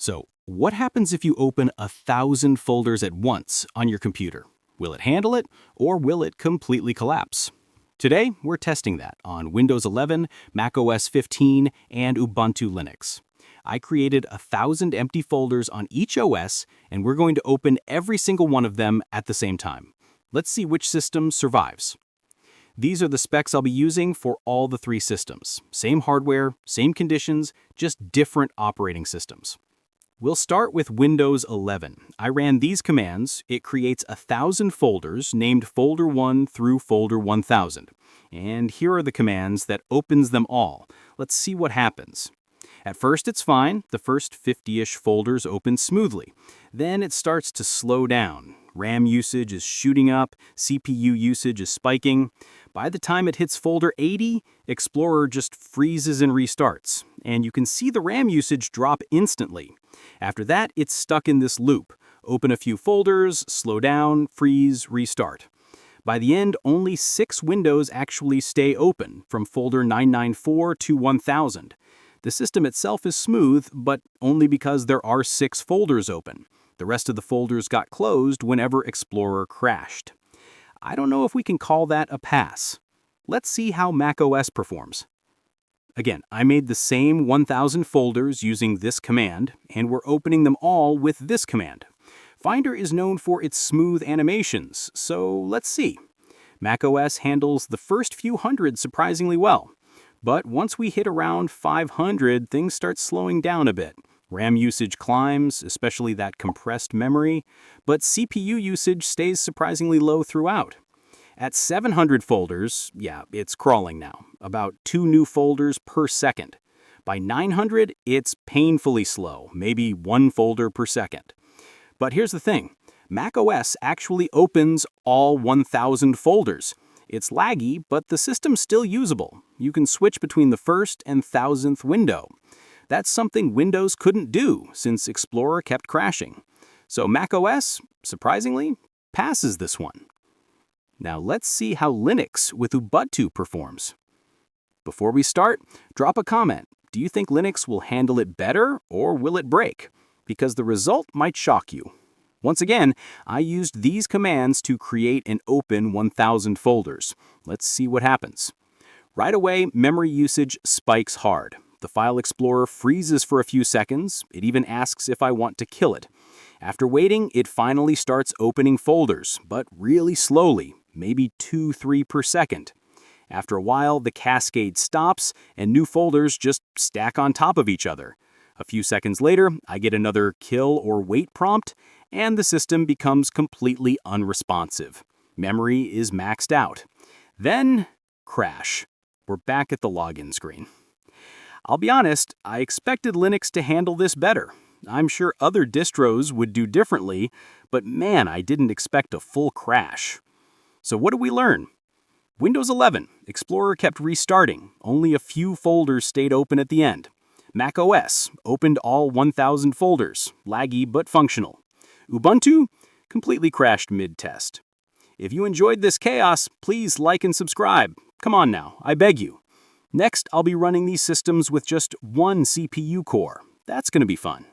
So, what happens if you open 1,000 folders at once on your computer? Will it handle it, or will it completely collapse? Today, we're testing that on Windows 11, macOS 15, and Ubuntu Linux. I created 1,000 empty folders on each OS, and we're going to open every single one of them at the same time. Let's see which system survives. These are the specs I'll be using for all the three systems. Same hardware, same conditions, just different operating systems. We'll start with Windows 11. I ran these commands. It creates 1,000 folders named Folder 1 through Folder 1000. And here are the commands that opens them all. Let's see what happens. At first it's fine. The first 50-ish folders open smoothly. Then it starts to slow down. RAM usage is shooting up, CPU usage is spiking. By the time it hits folder 80, Explorer just freezes and restarts, and you can see the RAM usage drop instantly. After that, it's stuck in this loop. Open a few folders, slow down, freeze, restart. By the end, only 6 windows actually stay open, from folder 994 to 1000. The system itself is smooth, but only because there are 6 folders open. The rest of the folders got closed whenever Explorer crashed. I don't know if we can call that a pass. Let's see how macOS performs. Again, I made the same 1,000 folders using this command, and we're opening them all with this command. Finder is known for its smooth animations, so let's see. macOS handles the first few hundred surprisingly well. But once we hit around 500, things start slowing down a bit. RAM usage climbs, especially that compressed memory, but CPU usage stays surprisingly low throughout. At 700 folders, yeah, it's crawling now, about 2 new folders per second. By 900, it's painfully slow, maybe 1 folder per second. But here's the thing, macOS actually opens all 1,000 folders. It's laggy, but the system's still usable. You can switch between the first and 1,000th window. That's something Windows couldn't do since Explorer kept crashing. So macOS, surprisingly, passes this one. Now let's see how Linux with Ubuntu performs. Before we start, drop a comment. Do you think Linux will handle it better or will it break? Because the result might shock you. Once again, I used these commands to create and open 1,000 folders. Let's see what happens. Right away, memory usage spikes hard. The File Explorer freezes for a few seconds. It even asks if I want to kill it. After waiting, it finally starts opening folders, but really slowly, maybe 2-3 per second. After a while, the cascade stops, and new folders just stack on top of each other. A few seconds later, I get another kill or wait prompt, and the system becomes completely unresponsive. Memory is maxed out. Then, crash. We're back at the login screen. I'll be honest, I expected Linux to handle this better. I'm sure other distros would do differently, but man, I didn't expect a full crash. So what did we learn? Windows 11, Explorer kept restarting. Only a few folders stayed open at the end. macOS opened all 1,000 folders, laggy but functional. Ubuntu completely crashed mid-test. If you enjoyed this chaos, please like and subscribe. Come on now, I beg you. Next, I'll be running these systems with just one CPU core. That's going to be fun.